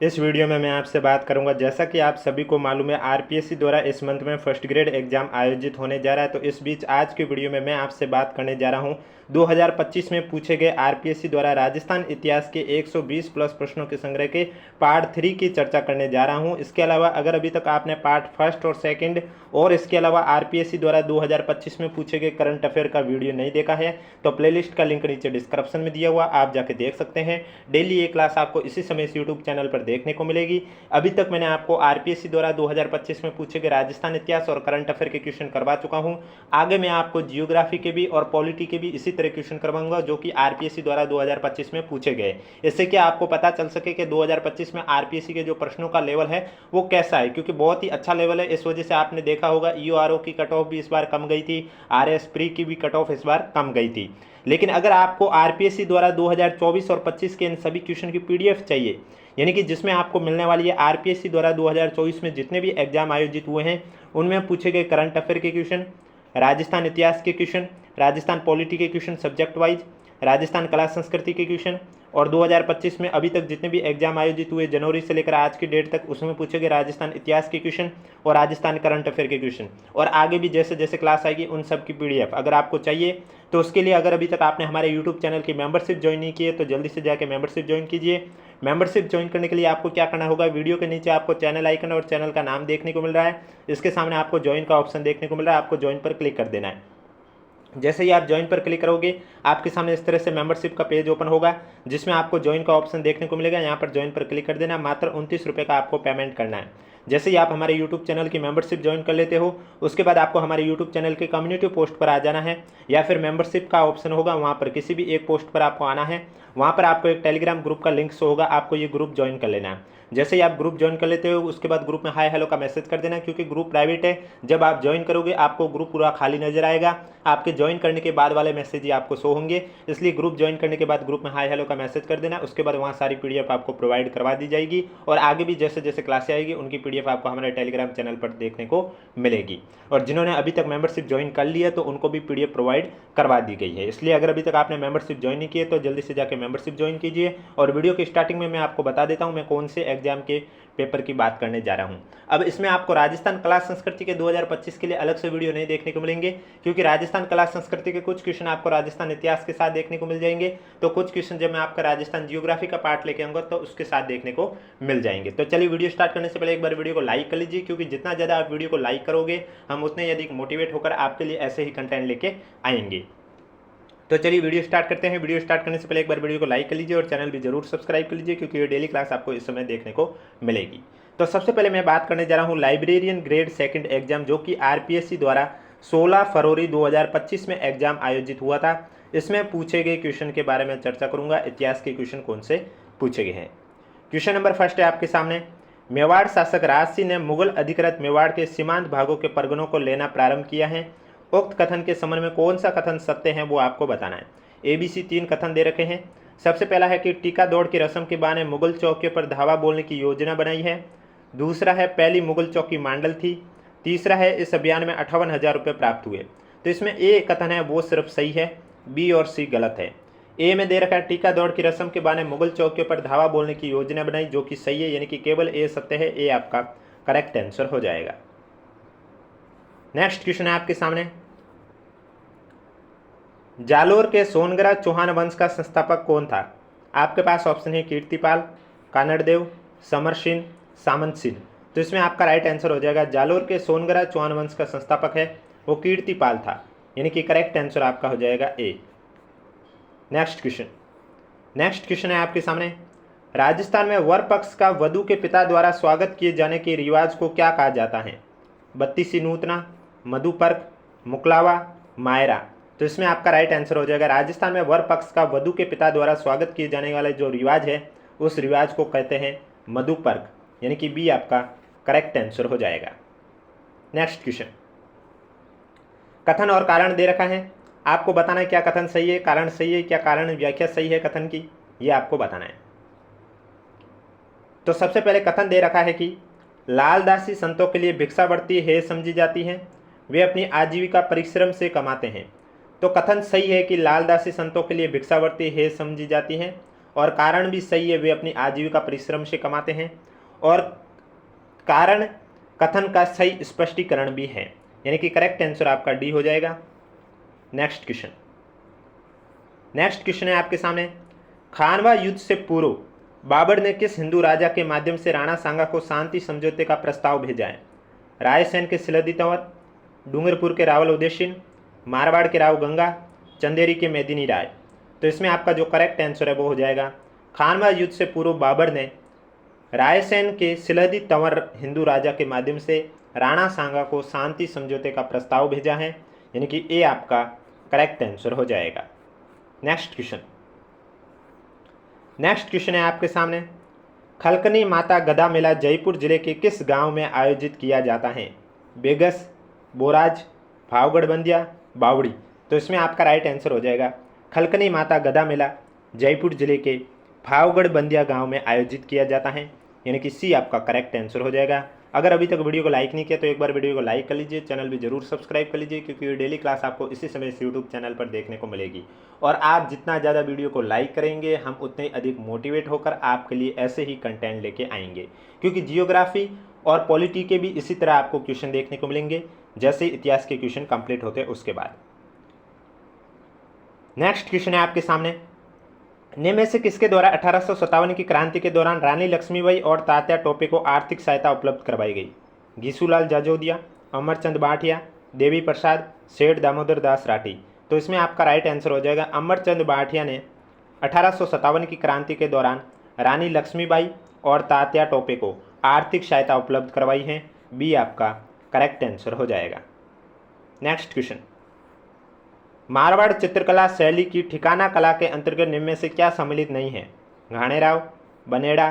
इस वीडियो में मैं आपसे बात करूंगा, जैसा कि आप सभी को मालूम है आरपीएससी द्वारा इस मंथ में फर्स्ट ग्रेड एग्जाम आयोजित होने जा रहा है। तो इस बीच आज के वीडियो में मैं आपसे बात करने जा रहा हूं 2025 में पूछे गए आरपीएससी द्वारा राजस्थान इतिहास के 120 प्लस प्रश्नों के संग्रह के पार्ट 3 की चर्चा करने जा रहा हूं। इसके अलावा अगर अभी तक आपने पार्ट फर्स्ट और सेकेंड और इसके अलावा आरपीएससी द्वारा 2025 में पूछे गए करंट अफेयर का वीडियो नहीं देखा है तो प्लेलिस्ट का लिंक नीचे डिस्क्रिप्शन में दिया हुआ, आप जाके देख सकते हैं। डेली ये क्लास आपको इसी समय इस यूट्यूब चैनल पर देखने को मिलेगी। अभी तक मैंने आपको आरपीएससी द्वारा 2025 में पूछे गए राजस्थान इतिहास और करंट अफेयर के क्वेश्चन करवा चुका हूं। आगे मैं आपको जियोग्राफी के भी और पॉलिटी के भी इसी तरह क्वेश्चन करवाऊंगा जो कि आरपीएससी द्वारा 2025 में पूछे गए। इससे कि आपको पता चल सके कि 2025 में आरपीएससी के जो प्रश्नों का लेवल है वो कैसा है, क्योंकि बहुत ही अच्छा लेवल है। इस वजह से आपने देखा होगा ईओआरओ की कट ऑफ भी इस बार कम गई थी, आरएस प्री की भी कट ऑफ इस बार कम गई थी। लेकिन अगर आपको आरपीएससी द्वारा 2024 और 25 के इन सभी क्वेश्चन की पीडीएफ चाहिए, यानी कि जिसमें आपको मिलने वाली है आरपीएससी द्वारा 2024 में जितने भी एग्जाम आयोजित हुए हैं उनमें पूछे गए करंट अफेयर के क्वेश्चन, राजस्थान इतिहास के क्वेश्चन, राजस्थान पॉलिटी के क्वेश्चन सब्जेक्ट वाइज, राजस्थान कला संस्कृति के क्वेश्चन और 2025 में अभी तक जितने भी एग्जाम आयोजित हुए जनवरी से लेकर आज की डेट तक उसमें पूछे गए राजस्थान इतिहास के क्वेश्चन और राजस्थान करंट अफेयर के क्वेश्चन, और आगे भी जैसे जैसे क्लास आएगी उन सब की पीडीएफ अगर आपको चाहिए तो उसके लिए अगर अभी तक आपने हमारे यूट्यूब चैनल की मेंबरशिप ज्वाइन नहीं की है तो जल्दी से जाकर मेंबरशिप ज्वाइन कीजिए। मेंबरशिप ज्वाइन करने के लिए आपको क्या करना होगा, वीडियो के नीचे आपको चैनल आइकन और चैनल का नाम देखने को मिल रहा है, इसके सामने आपको ज्वाइन का ऑप्शन देखने को मिल रहा है, आपको ज्वाइन पर क्लिक कर देना है। जैसे ही आप ज्वाइन पर क्लिक करोगे आपके सामने इस तरह से मेंबरशिप का पेज ओपन होगा जिसमें आपको ज्वाइन का ऑप्शन देखने को मिलेगा। यहाँ पर ज्वाइन पर क्लिक कर देना, मात्र 29 रुपये का आपको पेमेंट करना है। जैसे ही आप हमारे यूट्यूब चैनल की मेंबरशिप ज्वाइन कर लेते हो उसके बाद आपको हमारे यूट्यूब चैनल के कम्युनिटी पोस्ट पर आ जाना है, या फिर मेंबरशिप का ऑप्शन होगा वहाँ पर किसी भी एक पोस्ट पर आपको आना है। वहाँ पर आपको एक टेलीग्राम ग्रुप का लिंक शो होगा, आपको ये ग्रुप ज्वाइन कर लेना है। जैसे ही आप ग्रुप ज्वाइन कर लेते हो उसके बाद ग्रुप में हाय हेलो का मैसेज कर देना, क्योंकि ग्रुप प्राइवेट है। जब आप ज्वाइन करोगे आपको ग्रुप पूरा खाली नजर आएगा, आपके ज्वाइन करने के बाद वाले मैसेज ही आपको शो होंगे। इसलिए ग्रुप ज्वाइन करने के बाद ग्रुप में हाय हेलो का मैसेज कर देना, उसके बाद वहाँ सारी पीडीएफ आपको प्रोवाइड करवा दी जाएगी और आगे भी जैसे जैसे क्लासें आएगी उनकी पीडीएफ आपको हमारे टेलीग्राम चैनल पर देखने को मिलेगी। और जिन्होंने अभी तक मेंबरशिप ज्वाइन कर लिया तो उनको भी पीडीएफ प्रोवाइड करवा दी गई है। इसलिए अगर अभी तक आपने मेंबरशिप ज्वाइन नहीं की है तो जल्दी से जाकर मेंबरशिप ज्वाइन कीजिए। और वीडियो की स्टार्टिंग में मैं आपको बता देता हूँ मैं कौन से एग्जाम के पेपर की बात करने जा रहा हूं। अब इसमें आपको राजस्थान कला संस्कृति के 2025 के लिए अलग से वीडियो नहीं देखने को मिलेंगे, क्योंकि राजस्थान कला संस्कृति के कुछ क्वेश्चन आपको राजस्थान इतिहास के साथ देखने को मिल जाएंगे, तो कुछ क्वेश्चन जब मैं आपका राजस्थान जियोग्राफी का पार्ट लेके आऊंगा तो उसके साथ देखने को मिल जाएंगे। तो चलिए वीडियो स्टार्ट करने से पहले एक बार वीडियो को लाइक कर लीजिए, क्योंकि जितना ज़्यादा आप वीडियो को लाइक करोगे हम उतने अधिक मोटिवेट होकर आपके लिए ऐसे ही कंटेंट लेके आएंगे। तो चलिए वीडियो स्टार्ट करते हैं। वीडियो स्टार्ट करने से पहले एक बार वीडियो को लाइक कर लीजिए और चैनल भी जरूर सब्सक्राइब कर लीजिए, क्योंकि ये डेली क्लास आपको इस समय देखने को मिलेगी। तो सबसे पहले मैं बात करने जा रहा हूँ लाइब्रेरियन ग्रेड सेकंड एग्जाम, जो कि आरपीएससी द्वारा 16 फरवरी 2025 में एग्जाम आयोजित हुआ था। इसमें पूछे गए क्वेश्चन के बारे में चर्चा करूंगा, इतिहास के क्वेश्चन कौन से पूछे गए हैं। क्वेश्चन नंबर फर्स्ट है आपके सामने, मेवाड़ शासक राज सिंह ने मुगल अधिकृत मेवाड़ के सीमांत भागों के परगनों को लेना प्रारंभ किया है। उक्त कथन के संबंध में कौन सा कथन सत्य है वो आपको बताना है। एबीसी 3 कथन दे रखे हैं। सबसे पहला है कि टीका दौड़ की रस्म के बहाने मुगल चौकियों पर धावा बोलने की योजना बनाई है। दूसरा है पहली मुगल चौकी मांडल थी। तीसरा है इस अभियान में 58,000 रुपये प्राप्त हुए। तो इसमें ए कथन है वो सिर्फ सही है, बी और सी गलत है। ए में दे रखा है टीका दौड़ की रस्म के बहाने मुगल चौकियों पर धावा बोलने की योजना बनाई, जो कि सही है, यानी कि केवल ए सत्य है। ए आपका करेक्ट आंसर हो जाएगा। नेक्स्ट क्वेश्चन है आपके सामने, जालोर के सोनगरा चौहान वंश का संस्थापक कौन था। आपके पास ऑप्शन है कीर्तिपाल, कानड़देव, समरसिंह, सामंत सिंह। तो इसमें आपका राइट आंसर हो जाएगा जालोर के सोनगरा चौहान वंश का संस्थापक है वो कीर्तिपाल था, यानी कि करेक्ट आंसर आपका हो जाएगा ए। नेक्स्ट क्वेश्चन है आपके सामने, राजस्थान में वर पक्ष का वधु के पिता द्वारा स्वागत किए जाने के रिवाज को क्या कहा जाता है। बत्तीसी नूतना, मधुपर्क, मुकलावा, मायरा। तो इसमें आपका राइट आंसर हो जाएगा राजस्थान में वर पक्ष का वधु के पिता द्वारा स्वागत किए जाने वाले जो रिवाज है उस रिवाज को कहते हैं मधुपर्क, यानी कि बी आपका करेक्ट आंसर हो जाएगा। नेक्स्ट क्वेश्चन, कथन और कारण दे रखा है, आपको बताना है क्या कथन सही है, कारण सही है, क्या कारण व्याख्या सही है कथन की, ये आपको बताना है। तो सबसे पहले कथन दे रखा है कि लालदासी संतों के लिए भिक्षावृत्ति है समझी जाती है, वे अपनी आजीविका परिश्रम से कमाते हैं। तो कथन सही है कि लालदासी संतों के लिए भिक्षावृत्ति है समझी जाती है। और कारण भी सही है, वे अपनी आजीविका परिश्रम से कमाते हैं। और कारण कथन का सही स्पष्टीकरण भी है, यानी कि करेक्ट आंसर आपका डी हो जाएगा। नेक्स्ट क्वेश्चन है आपके सामने, खानवा युद्ध से पूर्व बाबर ने किस हिंदू राजा के माध्यम से राणा सांगा को शांति समझौते का प्रस्ताव भेजा है? रायसेन के सिलदी तंवर, डूंगरपुर के रावल उदयसिंह, मारवाड़ के राव गंगा, चंदेरी के मेदिनी राय। तो इसमें आपका जो करेक्ट आंसर है वो हो जाएगा, खानवा युद्ध से पूर्व बाबर ने रायसेन के सिलदी तंवर हिंदू राजा के माध्यम से राणा सांगा को शांति समझौते का प्रस्ताव भेजा है, यानी कि ए आपका करेक्ट आंसर हो जाएगा। नेक्स्ट क्वेश्चन है आपके सामने, खलकनी माता गदा मेला जयपुर जिले के किस गांव में आयोजित किया जाता है? बेगस, बोराज, भावगढ़ बंदिया, बावड़ी। तो इसमें आपका राइट आंसर हो जाएगा, खलकनी माता गदा मेला जयपुर जिले के भावगढ़ बंदिया गांव में आयोजित किया जाता है, यानी कि सी आपका करेक्ट आंसर हो जाएगा। अगर अभी तक वीडियो को लाइक नहीं किया तो एक बार वीडियो को लाइक कर लीजिए, चैनल भी जरूर सब्सक्राइब कर लीजिए, क्योंकि ये डेली क्लास आपको इसी समय इस यूट्यूब चैनल पर देखने को मिलेगी। और आप जितना ज़्यादा वीडियो को लाइक करेंगे, हम उतने ही अधिक मोटिवेट होकर आपके लिए ऐसे ही कंटेंट लेके आएंगे, क्योंकि जियोग्राफी और पॉलिटी के भी इसी तरह आपको क्वेश्चन देखने को मिलेंगे, जैसे इतिहास के क्वेश्चन कंप्लीट होते हैं उसके बाद। नेक्स्ट क्वेश्चन है आपके सामने, निम्न में से किसके द्वारा 1857 की क्रांति के दौरान रानी लक्ष्मीबाई और तात्या टोपे को आर्थिक सहायता उपलब्ध करवाई गई? घीसूलाल जाजोदिया, अमरचंद बाठिया, देवी प्रसाद, सेठ दामोदर दास राठी। तो इसमें आपका राइट आंसर हो जाएगा, अमरचंद बाठिया ने 1857 की क्रांति के दौरान रानी लक्ष्मीबाई और तात्या टोपे को आर्थिक सहायता उपलब्ध करवाई है, बी आपका करेक्ट आंसर हो जाएगा। नेक्स्ट क्वेश्चन, मारवाड़ चित्रकला शैली की ठिकाना कला के अंतर्गत निम्न में से क्या सम्मिलित नहीं है? घाणेराव, बनेड़ा,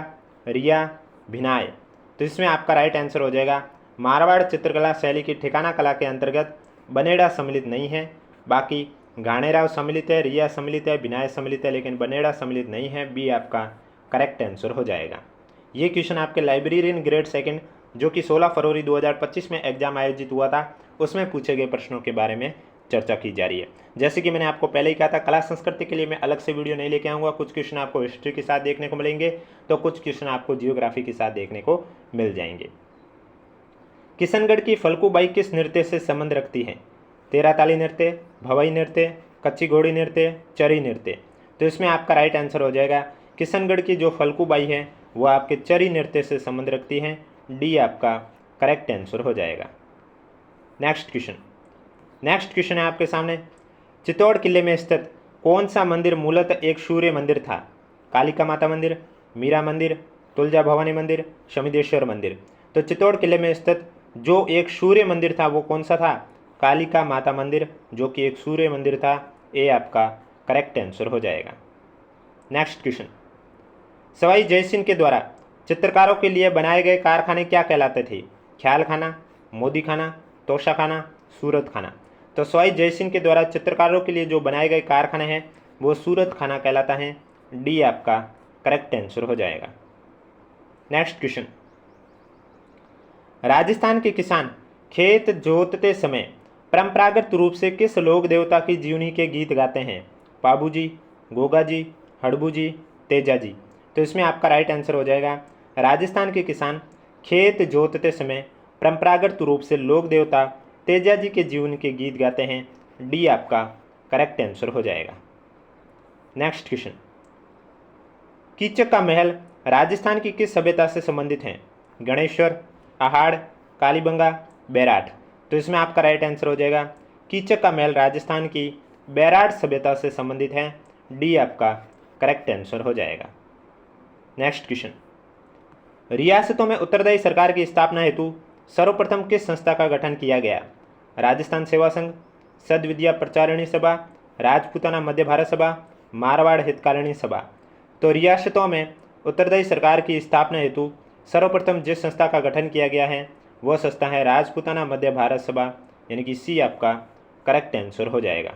रिया, भिनाय। तो इसमें आपका राइट आंसर हो जाएगा, मारवाड़ चित्रकला शैली की ठिकाना कला के अंतर्गत बनेड़ा सम्मिलित नहीं है, बाकी घाणेराव सम्मिलित है, रिया सम्मिलित है, भिनाय सम्मिलित है, लेकिन बनेड़ा सम्मिलित नहीं है, बी आपका करेक्ट आंसर हो जाएगा। ये क्वेश्चन आपके लाइब्रेरियन ग्रेड सेकंड जो कि 16 फरवरी 2025 में एग्जाम आयोजित हुआ था, उसमें पूछे गए प्रश्नों के बारे में चर्चा की जा रही है। जैसे कि मैंने आपको पहले ही कहा था, कला संस्कृति के लिए मैं अलग से वीडियो नहीं लेके आऊँगा। कुछ क्वेश्चन आपको हिस्ट्री के साथ देखने को मिलेंगे, तो कुछ क्वेश्चन आपको जियोग्राफी के साथ देखने को मिल जाएंगे। किशनगढ़ की फल्गुबाई किस नृत्य से संबंध रखती है? तेरा ताली नृत्य, भवई नृत्य, कच्ची घोड़ी नृत्य, चरी नृत्य। तो इसमें आपका राइट आंसर हो जाएगा, किशनगढ़ की जो फल्गुबाई है वो आपके चरी नृत्य से संबंध रखती है, डी आपका करेक्ट आंसर हो जाएगा। नेक्स्ट क्वेश्चन है आपके सामने, चित्तौड़ किले में स्थित कौन सा मंदिर मूलतः एक सूर्य मंदिर था? कालिका माता मंदिर, मीरा मंदिर, तुलजा भवानी मंदिर, शमिदेश्वर मंदिर। तो चित्तौड़ किले में स्थित जो एक सूर्य मंदिर था वो कौन सा था? कालिका माता मंदिर, जो कि एक सूर्य मंदिर था, ए आपका करेक्ट आंसर हो जाएगा। नेक्स्ट क्वेश्चन, सवाई जयसिंह के द्वारा चित्रकारों के लिए बनाए गए कारखाने क्या कहलाते थे? ख्याल खाना, मोदी खाना, तोशा खाना, सूरत खाना। तो सवाई जयसिंह के द्वारा चित्रकारों के लिए जो बनाए गए कारखाने हैं वो सूरत खाना कहलाता है, डी आपका करेक्ट आंसर हो जाएगा। नेक्स्ट क्वेश्चन, राजस्थान के किसान खेत जोतते समय परंपरागत रूप से किस लोक देवता की जीवनी के गीत गाते हैं? बाबूजी, गोगाजी, हड़बूजी, तेजाजी। तो इसमें आपका राइट आंसर हो जाएगा, राजस्थान के किसान खेत जोतते समय परंपरागत रूप से लोक देवता तेजाजी के जीवन के गीत गाते हैं, डी आपका करेक्ट आंसर हो जाएगा। नेक्स्ट क्वेश्चन, कीचक का महल राजस्थान की किस सभ्यता से संबंधित है? गणेश्वर, आहाड़, कालीबंगा, बैराठ। तो इसमें आपका राइट आंसर हो जाएगा, कीचक का महल राजस्थान की बैराठ सभ्यता से संबंधित है, डी आपका करेक्ट आंसर हो जाएगा। नेक्स्ट क्वेश्चन, रियासतों में उत्तरदायी सरकार की स्थापना हेतु सर्वप्रथम किस संस्था का गठन किया गया? राजस्थान सेवा संघ, सद्विद्या प्रचारिणी सभा, राजपूताना मध्य भारत सभा, मारवाड़ हितकारिणी सभा। तो रियासतों में उत्तरदायी सरकार की स्थापना हेतु सर्वप्रथम जिस संस्था का गठन किया गया है वह संस्था है राजपूताना मध्य भारत सभा, यानी कि सी आपका करेक्ट आंसर हो जाएगा।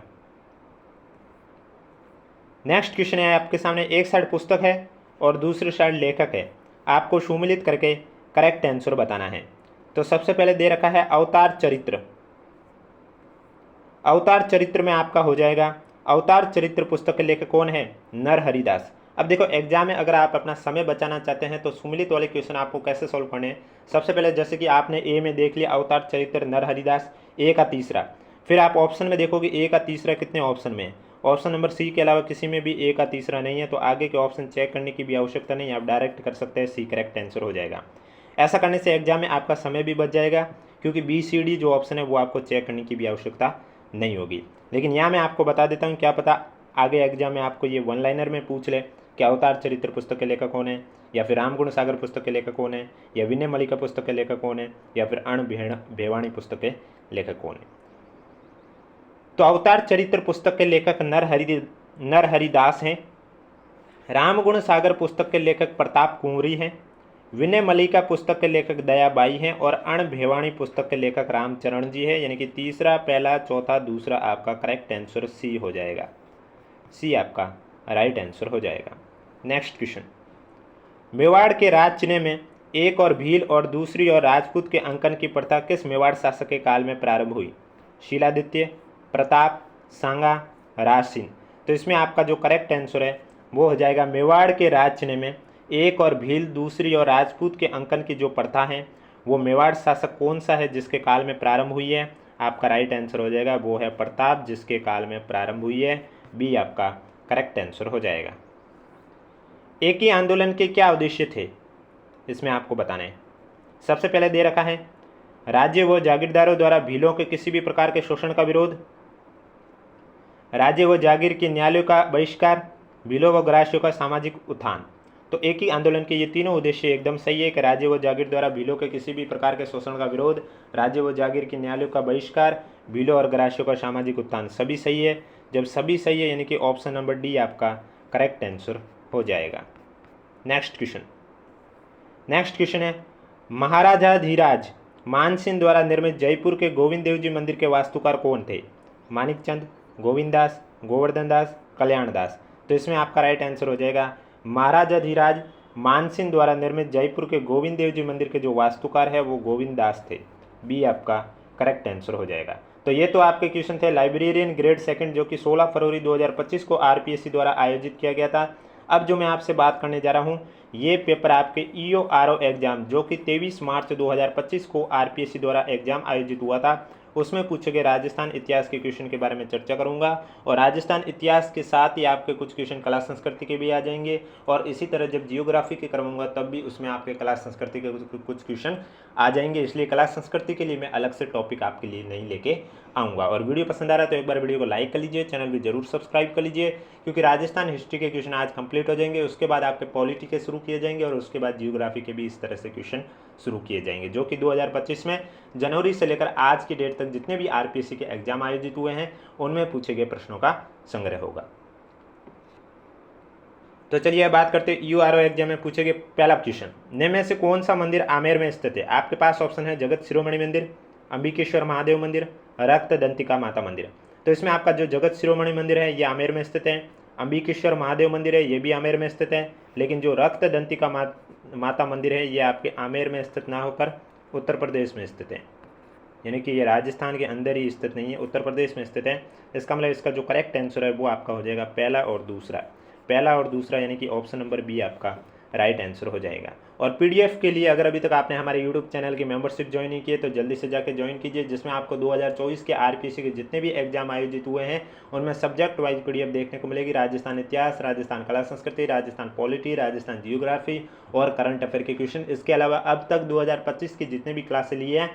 नेक्स्ट क्वेश्चन है आपके सामने, एक साइड पुस्तक है और दूसरी साइड लेखक है, आपको सुमिलित करके करेक्ट आंसर बताना है। तो सबसे पहले दे रखा है अवतार चरित्र। अवतार चरित्र में आपका हो जाएगा, अवतार चरित्र पुस्तक के लेखक कौन है? नरहरिदास। अब देखो एग्जाम में अगर आप अपना समय बचाना चाहते हैं तो सुमिलित वाले क्वेश्चन आपको कैसे सॉल्व करने हैं। सबसे पहले जैसे कि आपने ए में देख लिया अवतार चरित्र नरहरिदास, ए का तीसरा, फिर आप ऑप्शन में देखोगे ए का तीसरा कितने ऑप्शन में है, ऑप्शन नंबर सी के अलावा किसी में भी ए का तीसरा नहीं है, तो आगे के ऑप्शन चेक करने की भी आवश्यकता नहीं है, आप डायरेक्ट कर सकते हैं, सी करेक्ट आंसर हो जाएगा। ऐसा करने से एग्जाम में आपका समय भी बच जाएगा, क्योंकि बी सी डी जो ऑप्शन है वो आपको चेक करने की भी आवश्यकता नहीं होगी। लेकिन यहाँ मैं आपको बता देता हूँ, क्या पता आगे एग्जाम में आपको ये वन लाइनर में पूछ ले कि अवतार चरित्र पुस्तक के लेखक कौन है, या फिर रामगुण सागर पुस्तक के लेखक कौन है, या विनय मल्लिका पुस्तक के लेखक कौन है, या फिर अण भेवाणी पुस्तक के लेखक कौन है। तो अवतार चरित्र पुस्तक के लेखक नरहरिदास हैं, रामगुण सागर पुस्तक के लेखक प्रताप कुंवरी हैं, विनय मल्लिका पुस्तक के लेखक दयाबाई हैं, और अण भेवाणी पुस्तक के लेखक रामचरण जी है। यानी कि तीसरा, पहला, चौथा, दूसरा आपका करेक्ट आंसर सी हो जाएगा, सी आपका राइट आंसर हो जाएगा। नेक्स्ट क्वेश्चन, मेवाड़ के राज चिन्ह में एक और भील और दूसरी और राजपूत के अंकन की प्रथा किस मेवाड़ शासक के काल में प्रारंभ हुई? शीलादित्य, प्रताप, सांगा, राजसिंह। तो इसमें आपका जो करेक्ट आंसर है वो हो जाएगा मेवाड़ के राज चिन्ह में एक और भील, दूसरी और राजपूत के अंकन की जो प्रथा है वो मेवाड़ शासक कौन सा है जिसके काल में प्रारंभ हुई है? आपका राइट आंसर हो जाएगा वो है प्रताप, जिसके काल में प्रारंभ हुई है, बी आपका करेक्ट आंसर हो जाएगा। एक ही आंदोलन के क्या उद्देश्य थे, इसमें आपको बताना है। सबसे पहले दे रखा है राज्य व जागीरदारों द्वारा भीलों के किसी भी प्रकार के शोषण का विरोध, राज्य व जागीर के न्यायालयों का बहिष्कार, भीलों व ग्रासियों का सामाजिक उत्थान। तो एक ही आंदोलन के ये तीनों उद्देश्य एकदम सही है कि राज्य व जागीर द्वारा भीलों के किसी भी प्रकार के शोषण का विरोध, राज्य व जागीर के न्यायालयों का बहिष्कार, भीलों और ग्रासियों का सामाजिक उत्थान, सभी सही है। जब सभी सही है यानी कि ऑप्शन नंबर डी आपका करेक्ट आंसर हो जाएगा। नेक्स्ट क्वेश्चन है महाराजाधिराज मानसिंह द्वारा निर्मित जयपुर के गोविंद देव जी मंदिर के वास्तुकार कौन थे? मानिकचंद, गोविंद दास, गोवर्धन दास, कल्याण दास। तो इसमें आपका राइट आंसर हो जाएगा महाराजाधिराज मानसिंह द्वारा निर्मित जयपुर के गोविंद देव जी मंदिर के जो वास्तुकार है वो गोविंद दास थे, बी आपका करेक्ट आंसर हो जाएगा। तो ये तो आपके क्वेश्चन थे लाइब्रेरियन ग्रेड सेकंड, जो कि 16 फरवरी 2025 को आरपीएससी द्वारा आयोजित किया गया था। अब जो मैं आपसे बात करने जा रहा हूँ ये पेपर आपके ईओआरओ एग्जाम, जो कि 23 मार्च 2025 को आरपीएससी द्वारा एग्जाम आयोजित हुआ था, उसमें पूछे गए राजस्थान इतिहास के क्वेश्चन के बारे में चर्चा करूंगा। और राजस्थान इतिहास के साथ ही आपके कुछ क्वेश्चन कला संस्कृति के भी आ जाएंगे, और इसी तरह जब जियोग्राफी के करवाऊंगा तब भी उसमें आपके कला संस्कृति के कुछ क्वेश्चन आ जाएंगे। इसलिए कला संस्कृति के लिए मैं अलग से टॉपिक आपके लिए नहीं लेके आऊँगा। और वीडियो पसंद आ रहा है तो एक बार वीडियो को लाइक कर लीजिए, चैनल भी जरूर सब्सक्राइब कर लीजिए, क्योंकि राजस्थान हिस्ट्री के क्वेश्चन आज कंप्लीट हो जाएंगे, उसके बाद आपके पॉलिटी के शुरू किए जाएंगे, और उसके बाद जियोग्राफी के भी इस तरह से क्वेश्चन शुरू किए जाएंगे, जो कि 2025 में जनवरी से लेकर आज की डेट तक जितने भी आरपीएससी के एग्जाम आयोजित हुए हैं उनमें पूछे गए प्रश्नों का संग्रह होगा। तो चलिए बात करते हैं यूआरओ एग्जाम में पूछे गए पहला क्वेश्चन, निम्न में से कौन सा मंदिर आमेर में स्थित है? आपके पास ऑप्शन है जगत शिरोमणि मंदिर, अंबिकेश्वर महादेव मंदिर, रक्त दंतिका माता मंदिर। तो इसमें आपका जो जगत शिरोमणि मंदिर है ये आमेर में स्थित है, अंबिकेश्वर महादेव मंदिर है ये भी आमेर में स्थित है, लेकिन जो रक्त दंतिका माता मंदिर है ये आपके आमेर में स्थित ना होकर उत्तर प्रदेश में स्थित है, यानी कि ये राजस्थान के अंदर ही स्थित नहीं है, उत्तर प्रदेश में स्थित है। इसका मतलब इसका जो करेक्ट आंसर है वो आपका हो जाएगा पहला और दूसरा, यानी कि ऑप्शन नंबर बी आपका राइट आंसर हो जाएगा। और पीडीएफ के लिए अगर अभी तक आपने हमारे यूट्यूब चैनल की मेंबरशिप ज्वाइन नहीं की है तो जल्दी से जाकर ज्वाइन कीजिए, जिसमें आपको 2024 के आरपीएससी के जितने भी एग्जाम आयोजित हुए हैं उनमें सब्जेक्ट वाइज पीडीएफ देखने को मिलेगी। राजस्थान इतिहास, राजस्थान कला संस्कृति, राजस्थान पॉलिटी, राजस्थान जियोग्राफी और करंट अफेयर के क्वेश्चन। इसके अलावा अब तक 2025 की जितने भी क्लासें लिए हैं,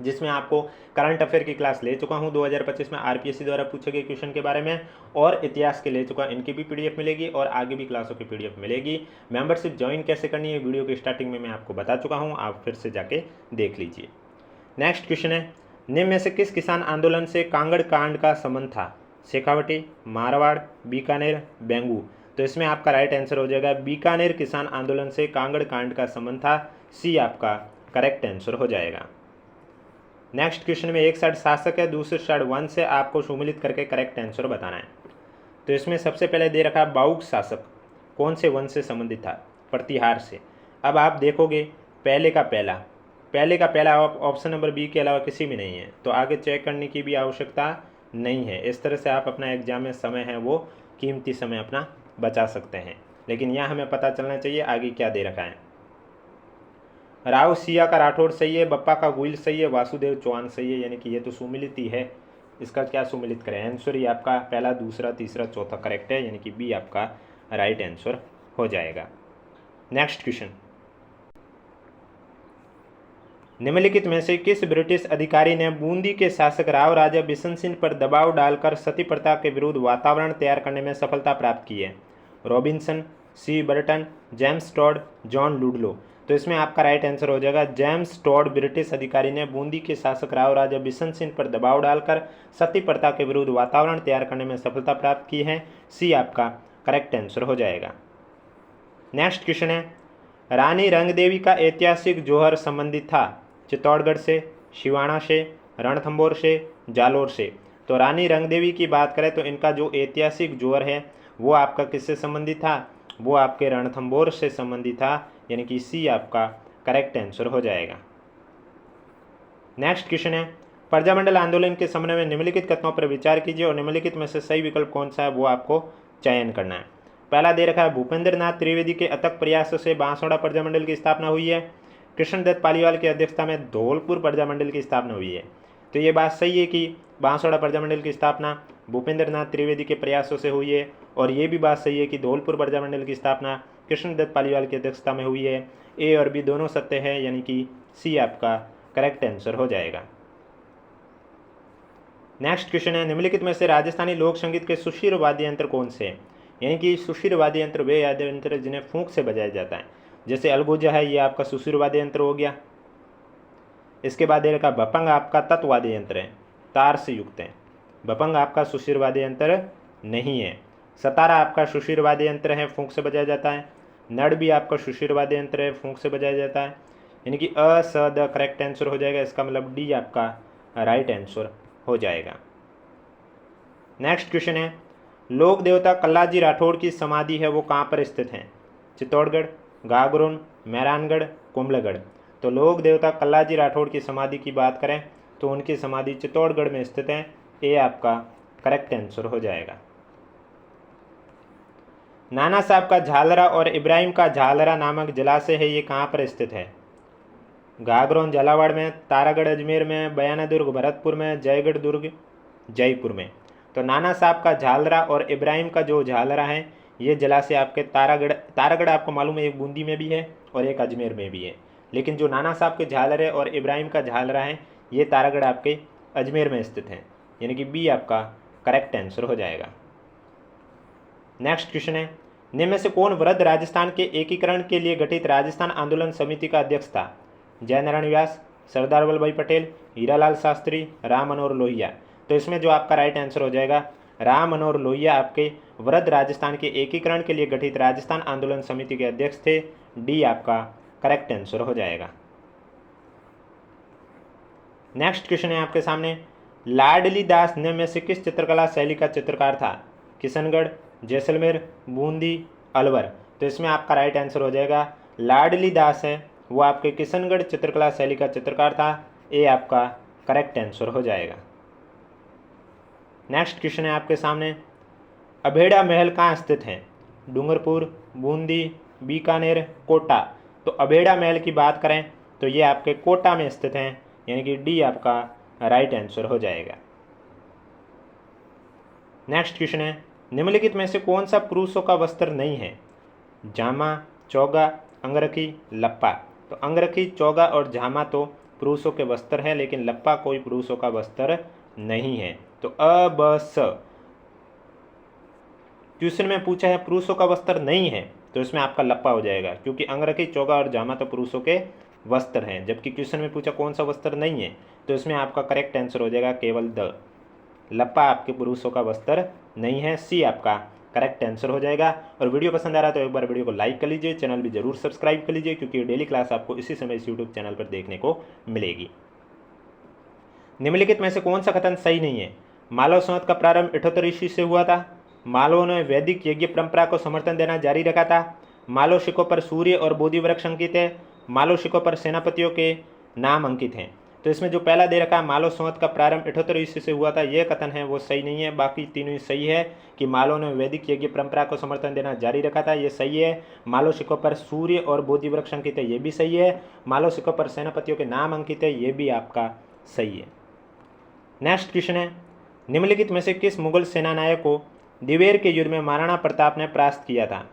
जिसमें आपको करंट अफेयर की क्लास ले चुका हूं 2025 में आरपीएससी द्वारा पूछे गए क्वेश्चन के बारे में, और इतिहास के ले चुका, इनकी भी पीडीएफ मिलेगी और आगे भी क्लासों की पीडीएफ मिलेगी। मेंबरशिप ज्वाइन कैसे करनी है वीडियो की स्टार्टिंग में मैं आपको बता चुका हूं, आप फिर से जाके देख लीजिए। नेक्स्ट क्वेश्चन है, निम्न में से किस किसान आंदोलन से कांगड़ कांड का संबंध था? शेखावटी, मारवाड़, बीकानेर, बेंगू। तो इसमें आपका राइट आंसर हो जाएगा बीकानेर किसान आंदोलन से कांगड़ कांड का संबंध था, सी आपका करेक्ट आंसर हो जाएगा। नेक्स्ट क्वेश्चन में एक साइड शासक है, दूसरे साइड वंश से, आपको सुमिलित करके करेक्ट आंसर बताना है। तो इसमें सबसे पहले दे रखा है बाउक शासक कौन से वंश से संबंधित था? प्रतिहार से। अब आप देखोगे पहले का पहला ऑप्शन नंबर बी के अलावा किसी में नहीं है, तो आगे चेक करने की भी आवश्यकता नहीं है। इस तरह से आप अपना एग्जाम में समय है वो कीमती समय अपना बचा सकते हैं। लेकिन यहाँ हमें पता चलना चाहिए आगे क्या दे रखा है। राव सिया का राठौड़ सही है, बप्पा का गुइल सही है, वासुदेव चौहान सही है, यानी कि ये तो सुमिलित ही है। इसका क्या सुमिलित करें? आंसर ये आपका पहला, दूसरा, तीसरा, चौथा करेक्ट है, यानी कि बी आपका राइट आंसर हो जाएगा। नेक्स्ट क्वेश्चन, निम्नलिखित में से किस ब्रिटिश अधिकारी ने बूंदी के शासक राव राजा बिशन सिंह पर दबाव डालकर सती प्रथा के विरुद्ध वातावरण तैयार करने में सफलता प्राप्त की है? Robinson, C Burton, James Tod, John Ludlow. तो इसमें आपका राइट आंसर हो जाएगा जेम्स टॉड ब्रिटिश अधिकारी ने बूंदी के शासक राव राजा बिशन सिंह पर दबाव डालकर सती प्रथा के विरुद्ध वातावरण तैयार करने में सफलता प्राप्त की है। सी आपका करेक्ट आंसर हो जाएगा। नेक्स्ट क्वेश्चन है, रानी रंगदेवी का ऐतिहासिक जौहर संबंधित था चित्तौड़गढ़ से, सिवाना से, रणथंभौर से, जालोर से। तो रानी रंगदेवी की बात करें तो इनका जो ऐतिहासिक जौहर है वो आपका किससे संबंधित था? वो आपके रणथंभौर से संबंधित था, यानी कि सी आपका करेक्ट आंसर हो जाएगा। नेक्स्ट क्वेश्चन है, प्रजामंडल आंदोलन के समय में निम्नलिखित कथनों पर विचार कीजिए और निम्नलिखित में से सही विकल्प कौन सा है वो आपको चयन करना है। पहला दे रखा है, भूपेंद्र नाथ त्रिवेदी के अथक प्रयासों से बांसवाड़ा प्रजामंडल की स्थापना हुई है। कृष्णदत्त पालीवाल की अध्यक्षता में धौलपुर प्रजामंडल की स्थापना हुई है। तो ये बात सही है कि बांसवाड़ा प्रजामंडल की स्थापना भूपेंद्र नाथ त्रिवेदी के प्रयासों से हुई है, और ये भी बात सही है कि धौलपुर प्रजामंडल की स्थापना कृष्णदत्त पालीवाल की अध्यक्षता में हुई है। ए और बी दोनों सत्य है, यानी कि सी आपका करेक्ट आंसर हो जाएगा। नेक्स्ट क्वेश्चन है, निम्नलिखित में से राजस्थानी लोक संगीत के सुशिर वाद्य यंत्र कौन से हैं? यानी कि सुशिर वाद्य यंत्र वे वाद्य यंत्र जिन्हें फूंक से बजाया जाता है। जैसे अलगोजा है, ये आपका सुशिर वाद्य यंत्र हो गया। इसके बाद रखा भपंग आपका तत्व वाद्य यंत्र है, तार से युक्त है। भपंग आपका सुशिर वाद्य यंत्र नहीं है। सतारा आपका सुशिर वाद्य यंत्र है, फूंक से बजाया जाता है। नड़ भी आपका सुशिर वाद्य यंत्र है, फूंक से बजाया जाता है, यानी कि अ स द करेक्ट आंसर हो जाएगा। इसका मतलब डी आपका राइट आंसर हो जाएगा। नेक्स्ट क्वेश्चन है, लोक देवता कल्लाजी राठौड़ की समाधि है वो कहाँ पर स्थित है? चित्तौड़गढ़, गागरोन, मेहरानगढ़, कुंभलगढ़। तो लोक देवता कल्लाजी राठौड़ की समाधि की बात करें तो उनकी समाधि चित्तौड़गढ़ में स्थित है। ए आपका करेक्ट आंसर हो जाएगा। नाना साहब का झालरा और इब्राहिम का झालरा नामक जलाशय है, ये कहाँ पर स्थित है? गागरोन झालावाड़ में, तारागढ़ अजमेर में, बयाना दुर्ग भरतपुर में, जयगढ़ दुर्ग जयपुर में। तो नाना साहब का झालरा और इब्राहिम का जो झालरा है ये जलाशय आपके तारागढ़ आपको मालूम है एक बूंदी में भी है और एक अजमेर में भी है, लेकिन जो नाना साहब के झालरे और इब्राहिम का झालरा है ये तारागढ़ आपके अजमेर में स्थित है, यानी कि बी आपका करेक्ट आंसर हो जाएगा। नेक्स्ट क्वेश्चन है, निम्न में से कौन वृद्ध राजस्थान के एकीकरण के लिए गठित राजस्थान आंदोलन समिति का अध्यक्ष था? जयनारायण व्यास, सरदार वल्लभ भाई पटेल, हीरालाल शास्त्री, राम मनोहर लोहिया। तो इसमें जो आपका राइट आंसर हो जाएगा राम मनोहर लोहिया आपके वृद्ध राजस्थान के एकीकरण के लिए गठित राजस्थान आंदोलन समिति के अध्यक्ष थे। डी आपका करेक्ट आंसर हो जाएगा। नेक्स्ट क्वेश्चन है आपके सामने, लाडली दास निम्न में से किस चित्रकला शैली का चित्रकार था? किशनगढ़, जैसलमेर, बूंदी, अलवर। तो इसमें आपका राइट आंसर हो जाएगा लाडली दास है वो आपके किशनगढ़ चित्रकला शैली का चित्रकार था। ए आपका करेक्ट आंसर हो जाएगा। नेक्स्ट क्वेश्चन है आपके सामने, अभेड़ा महल कहाँ स्थित है? डूंगरपुर, बूंदी, बीकानेर, कोटा। तो अभेड़ा महल की बात करें तो ये आपके कोटा में स्थित हैं, यानी कि डी आपका राइट आंसर हो जाएगा। नेक्स्ट क्वेश्चन है, निम्नलिखित में से कौन सा पुरुषों का वस्त्र नहीं है? जामा, चौगा, अंगरखी, लप्पा। तो अंगरखी, चौगा और जामा तो पुरुषों के वस्त्र है, लेकिन लप्पा कोई पुरुषों का वस्त्र नहीं है। तो अ ब स क्वेश्चन में पूछा है पुरुषों का वस्त्र नहीं है तो इसमें आपका लप्पा हो जाएगा, क्योंकि अंगरखी, चौगा और जामा तो पुरुषों के वस्त्र हैं। जबकि क्वेश्चन में पूछा कौन सा वस्त्र नहीं है तो इसमें आपका करेक्ट आंसर हो जाएगा केवल द। लप्पा आपके पुरुषों का वस्त्र नहीं है। सी आपका करेक्ट आंसर हो जाएगा। और वीडियो पसंद आ रहा है तो एक बार वीडियो को लाइक कर लीजिए, चैनल भी जरूर सब्सक्राइब कर लीजिए, क्योंकि डेली क्लास आपको इसी समय इस यूट्यूब चैनल पर देखने को मिलेगी। निम्नलिखित में से कौन सा कथन सही नहीं है? मालव संवत का प्रारंभ 78 ईस्वी से हुआ था। मालवों ने वैदिक यज्ञ परंपरा को समर्थन देना जारी रखा था। मालव सिक्कों पर सूर्य और बोधि वृक्ष अंकित है। मालव सिक्कों पर सेनापतियों के नाम अंकित हैं। तो इसमें जो पहला दे रखा है मालव संवत का प्रारंभ 78 ईस्वी से हुआ था, यह कथन है वो सही नहीं है। बाकी तीनों ही सही है कि मालव ने वैदिक यज्ञ परंपरा को समर्थन देना जारी रखा था, ये सही है। मालव सिक्कों पर सूर्य और बोधि वृक्ष अंकित है, ये भी सही है। मालव सिक्कों पर सेनापतियों के नाम अंकित है, ये भी आपका सही है। नेक्स्ट क्वेश्चन है, निम्नलिखित में से किस मुगल सेनानायक को दिवेर के युद्ध में महाराणा प्रताप ने परास्त किया था?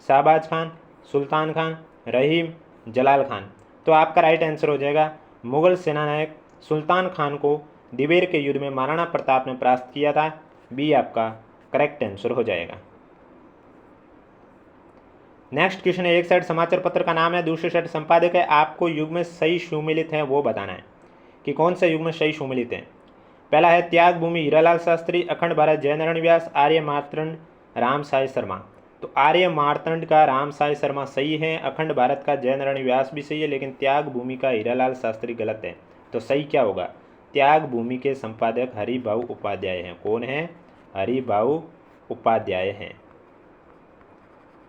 शाहबाज खान, सुल्तान खान, रहीम, जलाल खान। तो आपका राइट आंसर हो जाएगा मुगल सेनानायक सुल्तान खान को दिवेर के युद्ध में महाराणा प्रताप ने परास्त किया था, बी आपका करेक्ट आंसर हो जाएगा। नेक्स्ट क्वेश्चन है, एक साइड समाचार पत्र का नाम है, दूसरी साइड संपादक है, आपको युग में सही सुमिलित है वो बताना है कि कौन सा युग में सही सुमिलित है। पहला है त्याग भूमि हीरालाल शास्त्री, अखंड भारत जयनारायण व्यास, आर्य मार्तंड राम साई शर्मा। तो आर्य मार्तंड का राम साई शर्मा सही है, अखंड भारत का जयनारायण व्यास भी सही है, लेकिन त्याग भूमि का हीरालाल शास्त्री गलत है। तो सही क्या होगा? त्याग भूमि के संपादक हरिभाऊ उपाध्याय हैं। कौन है? हरिभाऊ उपाध्याय हैं।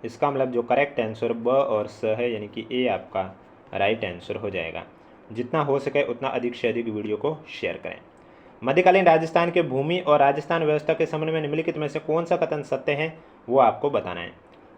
इसका मतलब जो करेक्ट आंसर ब और स है, यानी कि ए आपका राइट आंसर हो जाएगा। जितना हो सके उतना अधिक से अधिक वीडियो को शेयर करें। मध्यकालीन राजस्थान के भूमि और राजस्थान व्यवस्था के संबंध में निम्नलिखित में से कौन सा कथन सत्य है वो आपको बताना है।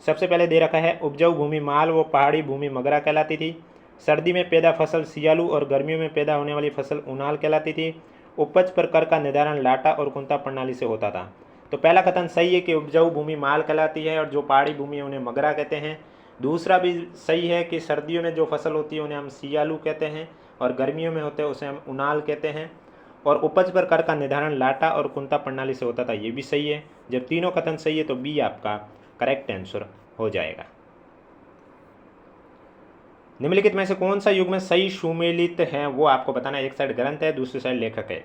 सबसे पहले दे रखा है, उपजाऊ भूमि माल व पहाड़ी भूमि मगरा कहलाती थी। सर्दी में पैदा फसल सियालू और गर्मियों में पैदा होने वाली फसल उनाल कहलाती थी। उपज पर कर का निर्धारण लाटा और कुंता प्रणाली से होता था। तो पहला कथन सही है कि उपजाऊ भूमि माल कहलाती है और जो पहाड़ी भूमि है उन्हें मगरा कहते हैं। दूसरा भी सही है कि सर्दियों में जो फसल होती है उन्हें हम सियालू कहते हैं और गर्मियों में होते हैं उसे हम उनाल कहते हैं। और उपज पर कर का निर्धारण लाटा और कुंता प्रणाली से होता था, ये भी सही है। जब तीनों कथन सही है तो बी आपका करेक्ट आंसर हो जाएगा। निम्नलिखित में से कौन सा युग में सही सुमेलित है वो आपको बताना है। एक साइड ग्रंथ है, दूसरी साइड लेखक है।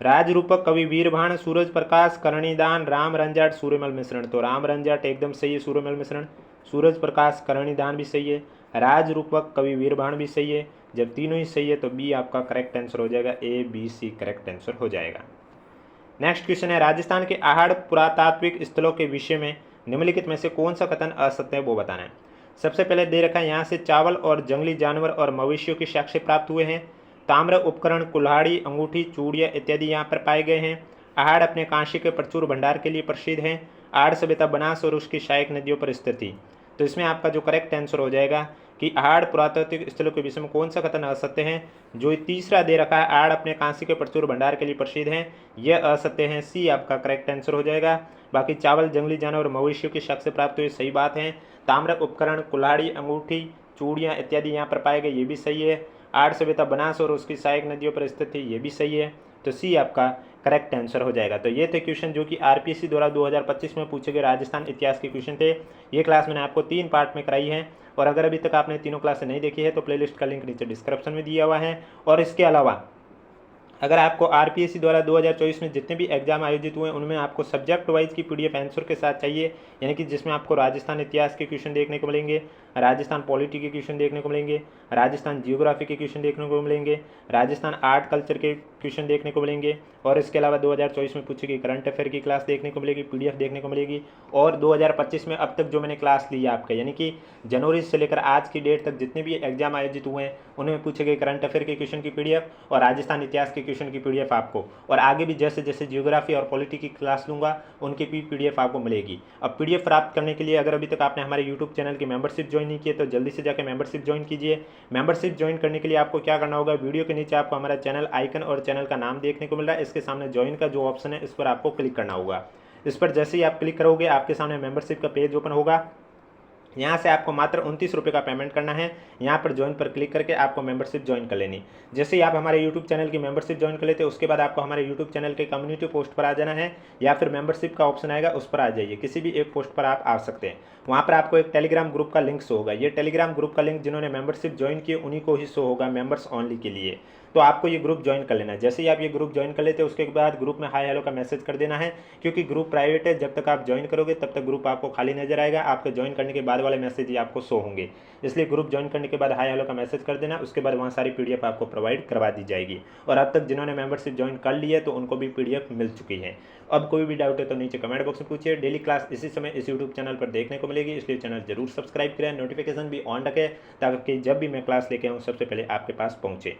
राजरूपक, कवि वीरभाण, सूरज प्रकाश, करणीदान, राम रंजाट, सूर्यमल मिश्रण। तो राम रंजाट एकदम सही है, सूर्यमल मिश्रण। सूरज प्रकाश, करणीदान भी सही है। राजरूपक, कवि वीरभाण भी सही है। जब तीनों ही सही है तो बी आपका करेक्ट आंसर हो जाएगा, A B C correct answer हो जाएगा। नेक्स्ट क्वेश्चन है, राजस्थान के आहड़ पुरातात्विक स्थलों के विषय में निम्नलिखित में से कौन सा कथन असत्य है वो बताना है। सबसे पहले दे रखा है, यहाँ से चावल और जंगली जानवर और मवेशियों के साक्ष्य प्राप्त हुए हैं। ताम्र उपकरण, कुल्हाड़ी, अंगूठी, चूड़ियाँ इत्यादि यहाँ पर पाए गए हैं। आहड़ अपने कांसे के प्रचुर भंडार के लिए प्रसिद्ध है। आहड़ सभ्यता बनास और उसकी सहायक नदियों पर स्थित थी। तो इसमें आपका जो करेक्ट आंसर हो जाएगा कि आहड़ पुरातात्विक स्थलों के विषय में कौन सा कथन असत्य है। जो तीसरा दे रखा है, आहड़ अपने कांसे के प्रचुर भंडार के लिए प्रसिद्ध है, यह असत्य है, सी आपका करेक्ट आंसर हो जाएगा। बाकी चावल, जंगली जानवर, मवेशियों के साक्ष्य प्राप्त हुए, सही बात है। ताम्र उपकरण, कुल्हाड़ी, अंगूठी, चूड़ियाँ इत्यादि यहाँ पर पाए गए, ये भी सही है। आहड़ सभ्यता बनास और उसकी सहायक नदियों पर स्थित थी, ये भी सही है। तो सी आपका करेक्ट आंसर हो जाएगा। तो ये थे क्वेश्चन जो कि आरपीएससी द्वारा 2025 में पूछे गए राजस्थान इतिहास के क्वेश्चन थे। ये क्लास मैंने आपको 3 पार्ट में कराई है और अगर अभी तक आपने तीनों क्लासें नहीं देखी है तो प्लेलिस्ट का लिंक नीचे डिस्क्रिप्शन में दिया हुआ है। और इसके अलावा अगर आपको आरपीएससी द्वारा 2024 में जितने भी एग्जाम आयोजित हुए उनमें आपको सब्जेक्ट वाइज की पीडीएफ आंसर के साथ चाहिए, यानी कि जिसमें आपको राजस्थान इतिहास के क्वेश्चन देखने को मिलेंगे, राजस्थान पॉलिटी के क्वेश्चन देखने को मिलेंगे, राजस्थान जियोग्राफी के क्वेश्चन देखने को मिलेंगे, राजस्थान आर्ट कल्चर के क्वेश्चन देखने को मिलेंगे और इसके अलावा 2024 में पूछी गई करंट अफेयर की क्लास देखने को मिलेगी, पीडीएफ देखने को मिलेगी। और 2025 में अब तक जो मैंने क्लास ली है आपके, यानी कि जनवरी से लेकर आज की डेट तक जितने भी एग्जाम आयोजित हुए हैं उनमें पूछे गए करंट अफेयर के क्वेश्चन की पीडीएफ और राजस्थान इतिहास के क्वेश्चन की पीडीएफ आपको, और आगे भी जैसे जैसे जियोग्राफी और पॉलिटी की क्लास लूँगा उनकी भी पीडीएफ आपको मिलेगी। अब पीडीएफ प्राप्त करने के लिए अगर अभी तक आपने हमारे यूट्यूब चैनल की मेंबरशिप ज्वाइन नहीं की है तो जल्दी से जाकर मेंबरशिप ज्वाइन कीजिए। मेंबरशिप ज्वाइन करने के लिए आपको क्या करना होगा, वीडियो के नीचे आपको हमारा चैनल आइकन और चैनल का नाम देखने को मिल रहा है, इसके सामने ज्वाइन का जो ऑप्शन है इस पर आपको क्लिक करना होगा। इस पर जैसे ही आप क्लिक करोगे आपके सामने मेंबरशिप का पेज ओपन होगा। यहाँ से आपको मात्र 29 रुपये का पेमेंट करना है। यहाँ पर ज्वाइन पर क्लिक करके आपको मेंबरशिप ज्वाइन कर लेनी। जैसे ही आप हमारे यूट्यूब चैनल की मेंबरशिप ज्वाइन कर लेते हैं उसके बाद आपको हमारे यूट्यूब चैनल के कम्युनिटी पोस्ट पर आ जाना है या फिर मेंबरशिप का ऑप्शन आएगा उस पर आ जाइए, किसी भी एक पोस्ट पर आप आ सकते हैं। वहाँ पर आपको एक टेलीग्राम ग्रुप का लिंक शो होगा। ये टेलीग्राम ग्रुप का लिंक जिन्होंने मेंबरशिप ज्वाइन की उन्हीं को ही शो होगा, मेंबर्स ओनली के लिए। तो आपको ये ग्रुप ज्वाइन कर लेना है। जैसे ही आप ये ग्रुप ज्वाइन कर लेते हैं उसके बाद ग्रुप में हाय हेलो का मैसेज कर देना है, क्योंकि ग्रुप प्राइवेट है। जब तक आप ज्वाइन करोगे तब तक ग्रुप आपको खाली नजर आएगा, आपके ज्वाइन करने के बाद वाले मैसेज ही आपको शो होंगे। इसलिए ग्रुप ज्वाइन करने के बाद हाय हेलो का मैसेज कर देना, उसके बाद वहाँ सारी पीडीएफ आपको प्रोवाइड करवा दी जाएगी। और अब तक जिन्होंने मेंबरशिप ज्वाइन कर ली है तो उनको भी पीडीएफ मिल चुकी है। अब कोई भी डाउट है तो नीचे कमेंट बॉक्स में पूछिए। डेली क्लास इसी समय इस यूट्यूब चैनल पर देखने को मिलेगी, इसलिए चैनल जरूर सब्सक्राइब करें, नोटिफिकेशन भी ऑन रखें ताकि जब भी मैं क्लास लेके आऊँ सबसे पहले आपके पास पहुँचे।